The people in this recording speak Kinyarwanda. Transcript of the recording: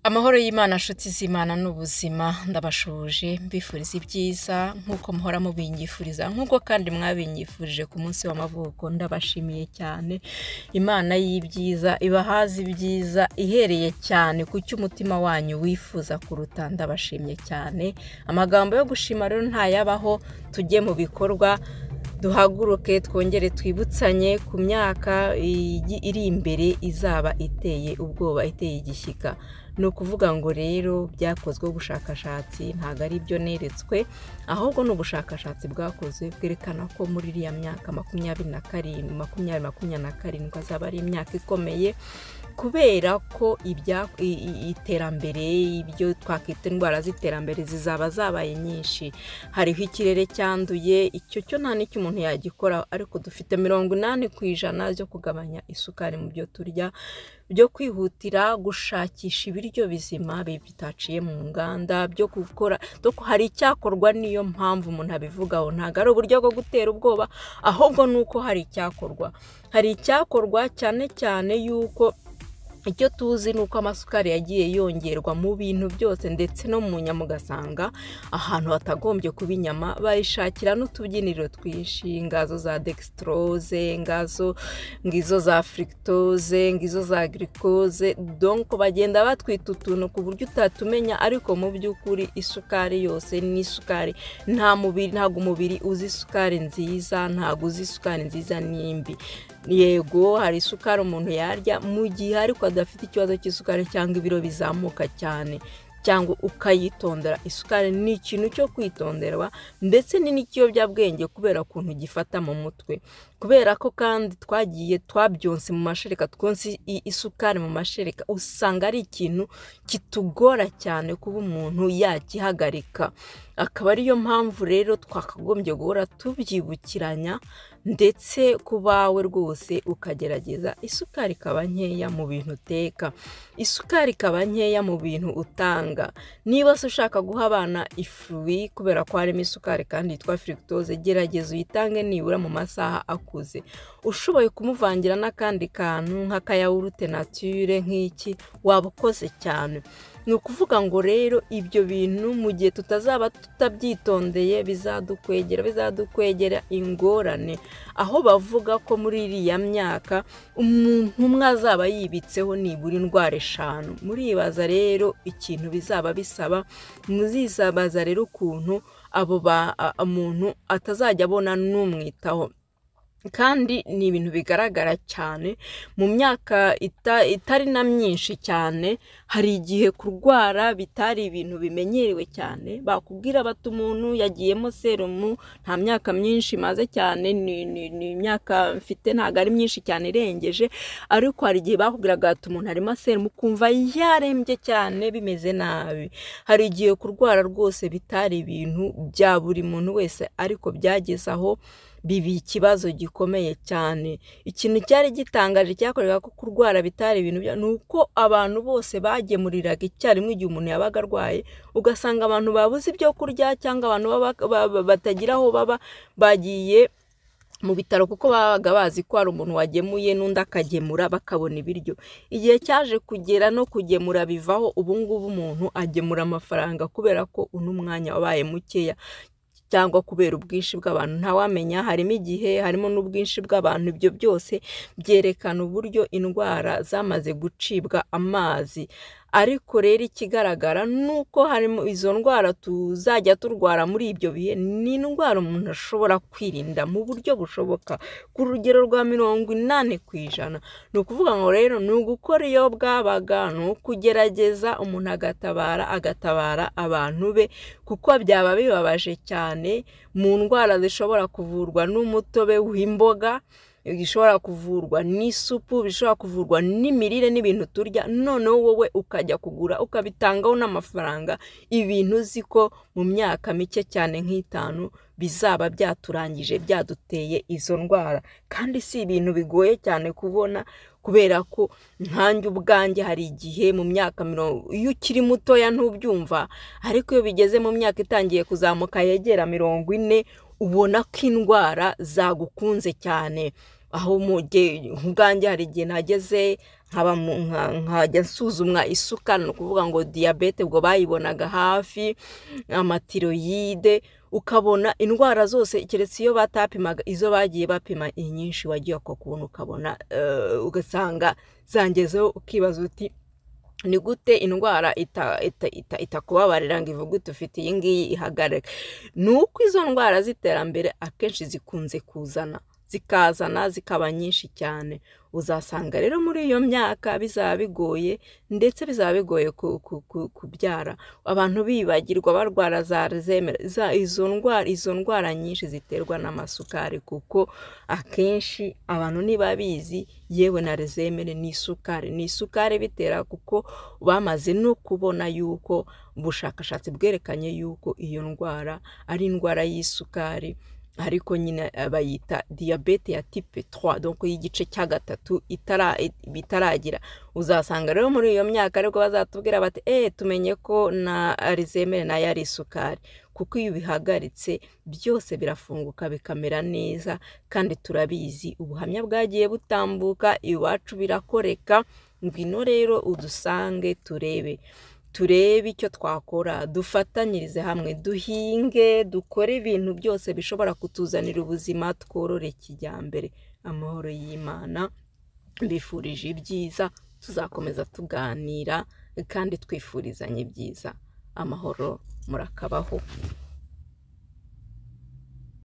Amahoro y'Imana nshuti z'Imana n'ubuzima ndabashuje mbifuriza ibyiza nk'uko muhora mubinyifuriza nk'uko kandi mwabinyifurije ku munsi w'amavuko ndabashimiye cyane. Imana y'ibyiza ibahaza ibyiza ihereye cyane ku cyo umutima wanyu wifuza kuruta ndabashimye cyane. Amagambo yo gushima rero ntayabaho, tujye mu bikorwa duhaguruke twongere twibutsanye ku myaka iri imbere izaba iteye ubwoba, iteye igishyika. Ni ukuvuga ngo rero byakozwe ubushakashatsi ntabwo ari byo neretswe, ahubwo ni ubushakashatsi bwakoze bwerekana ko muri iriya myaka 2027 azaba ari imyaka ikomeye, kubera ko iterambere, ibyo twakwita indwara z'iterambere zizaba zabaye nyinshi. Hariho ikirere cyanduye, icyo cyo nta n'icyo umuntu yagikora, ariko dufite 80% byo kugabanya isukari mu byo turya, byo kwihutira gushakisha ibiryo bizima bitaciye mu nganda, byo gukora hari icyakorwa. Niyo mpamvu umuntu abivugaho, ntabwo ari uburyo bwo gutera ubwoba, ahubwo ni uko hari icyakorwa cyane cyane yuko icyo tuzi ni uko amasukari yagiye yongerwa mu bintu byose, ndetse no mu nyama ugasanga ahantu hatagombye kuba inyama bayishakira n'utubyiniro twinshi, ngazo za dextrose, ngizo za fructose, ngizo za glucose. Donc bagenda batwita utuntu ku buryo utatumenya, ariko mu by'ukuri isukari yose ni isukari. Ntabwo umubiri uzi isukari nziza, ntabwo uzi isukari nziza n'imbi. Yego hari isukari umuntu yarya mu gihe ariko adafite ikibazo cy'isukari cyangwa ibiro bizamuka cyane, cyangwa ukayitondera. Isukari ni ikintu cyo kwitonderwa, ndetse ni n'ikiyobyabwenge kubera ukuntu gifata mu mutwe, kubera ko kandi twabyonse mu mashereka, twonse isukari mu mashereka, usanga ari ikintu kitugora cyane kuba umuntu yakihagarika. Akaba ariyo mpamvu rero twakagombye guhora tubyibukiranya, ndetse ku bawe rwose ukagerageza isukari ikaba nkeya mu bintu uteka, isukari ikaba nkeya mu bintu utanga. Niba se ushaka guha abana ifruit kubera ko harimo isukari kandi yitwa fructose, gerageza uyitange nibura mu masaha akuze. Ushoboye kumuvangira n'akandi kantu nk'akayawurute nature nk'iki, waba ukoze cyane. Ni ukuvuga ngo rero ibyo bintu mu gihe tutazaba tutabyitondeye bizadukwegera ingorane, aho bavuga ko muri iriya myaka umuntu umwe azaba yibitseho nibura indwara 5. Muribaza rero ikintu bizaba bisaba, muzibaza rero ukuntu umuntu atazajya abona n'umwitaho. Kandi ni ibintu bigaragara cyane mu myaka itari na myinshi cyane. Hari igihe kurwara bitari ibintu bimenyerewe cyane, bakubwira bati umuntu yagiyemo serumu, nta myaka myinshi maze cyane, ni imyaka mfite ntabwo ari myinshi cyane irengeje, ariko hari igihe bakubwiraga ati umuntu arimo serumu ukumva yarembye cyane bimeze nabi. Hari igihe kurwara rwose bitari ibintu bya buri muntu wese, ariko byageze aho bibi ikibazo gikomeye cyane. Ikintu cyari gitangaje cyakorega ko kurwara bitari ibintu ni uko abantu bose bagemuriraga icyarimwe igihe umuntu yabaga arwaye, ugasanga abantu babuze ibyo kurya, cyangwa abantu batagira aho baba, bagiye mu bitaro kuko babaga bazi ko hari umuntu wagemuye n'undi akagemura bakabona ibiryo. Igihe cyaje kugera no kugemura bivaho, ubu ngubu umuntu agemura amafaranga kubera ko uno mwanya wabaye mukeya, cyangwa kubera ubwinshi bw'abantu ntawamenya. Harimo igihe harimo n'ubwinshi bw'abantu. Ibyo byose byerekana uburyo indwara zamaze gucibwa amazi. Ariko rero ikigaragara nuko harimo izo ndwara tuzajya turwara muri ibyo bihe, ni indwara umuntu ashobora kwirinda mu buryo bushoboka ku rugero rwa 80%. Ni ukuvuga ngo rero ni ugukora iyo bwabaga, ni ukugerageza umuntu agatabara abantu be, kuko byaba bibabaje cyane mu ndwara zishobora kuvurwa n'umutobe w'imboga, bishobora kuvurwa n'isupu, bishobora kuvurwa n'imirire n'ibintu turya, noneho wowe ukajya kugura ukabitangaho n'amafaranga, ibintu uzi ko mu myaka mike cyane nk'itanu bizaba byaturangije, byaduteye izo ndwara. Kandi si ibintu bigoye cyane kubona, kubera ko nkanjye ubwanjye hari igihe mu myaka iyo ukiri mutoya ntubyumva, ariko iyo bigeze mu myaka itangiye kuzamuka yegera 40, ubona ko indwara zagukunze cyane. Aho ubwanjye hari igihe nageze nkajya nsuzumwa isukari, ni ukuvuga ngo diyabete ubwo bayibonaga hafi, amatiroyide, ukabona indwara zose keretse iyo batapimaga, izo bagiye bapima inyinshi wagiye kubona ukabona ugasanga zangezeho, ukibaza uti ni gute indwara itakubabarira ngo ivuge uti ufite iyi ngiyi ihagarare. Ni uko izo ndwara z'iterambere akenshi zikunze zikazana zikaba nyinshi cyane. Uzasanga rero muri iyo myaka bizaba bigoye, ndetse bizaba bigoye kubyara, abantu bibagirwa barwara za Alzheimer, izo ndwara nyinshi ziterwa n'amasukari, kuko akenshi abantu ntibabizi, yewe na Alzheimer ni isukari bitera, kuko bamaze no kubona yuko ubushakashatsi bwerekanye yuko iyo ndwara ari indwara y'isukari, ariko nyine bayita diyabete ya type 3, donc y'igice cya gatatu bitaragira. Uzasanga rero muri iyo myaka ariko bazatubwira bati tumenye ko na Alzheimer nayo ari isukari, kuko iyo bihagaritse byose birafunguka bikamera neza, kandi turabizi ubuhamya bwagiye butambuka iwacu birakoreka. Ngwino rero udusange turebe icyo twakora, dufatanyirize hamwe, duhinge, dukore ibintu byose bishobora kutuzanira ubuzima, tworore kijyambere. Amahoro y'Imana, mbifurije ibyiza, tuzakomeza tuganira kandi twifurizanye ibyiza. Amahoro, murakabaho.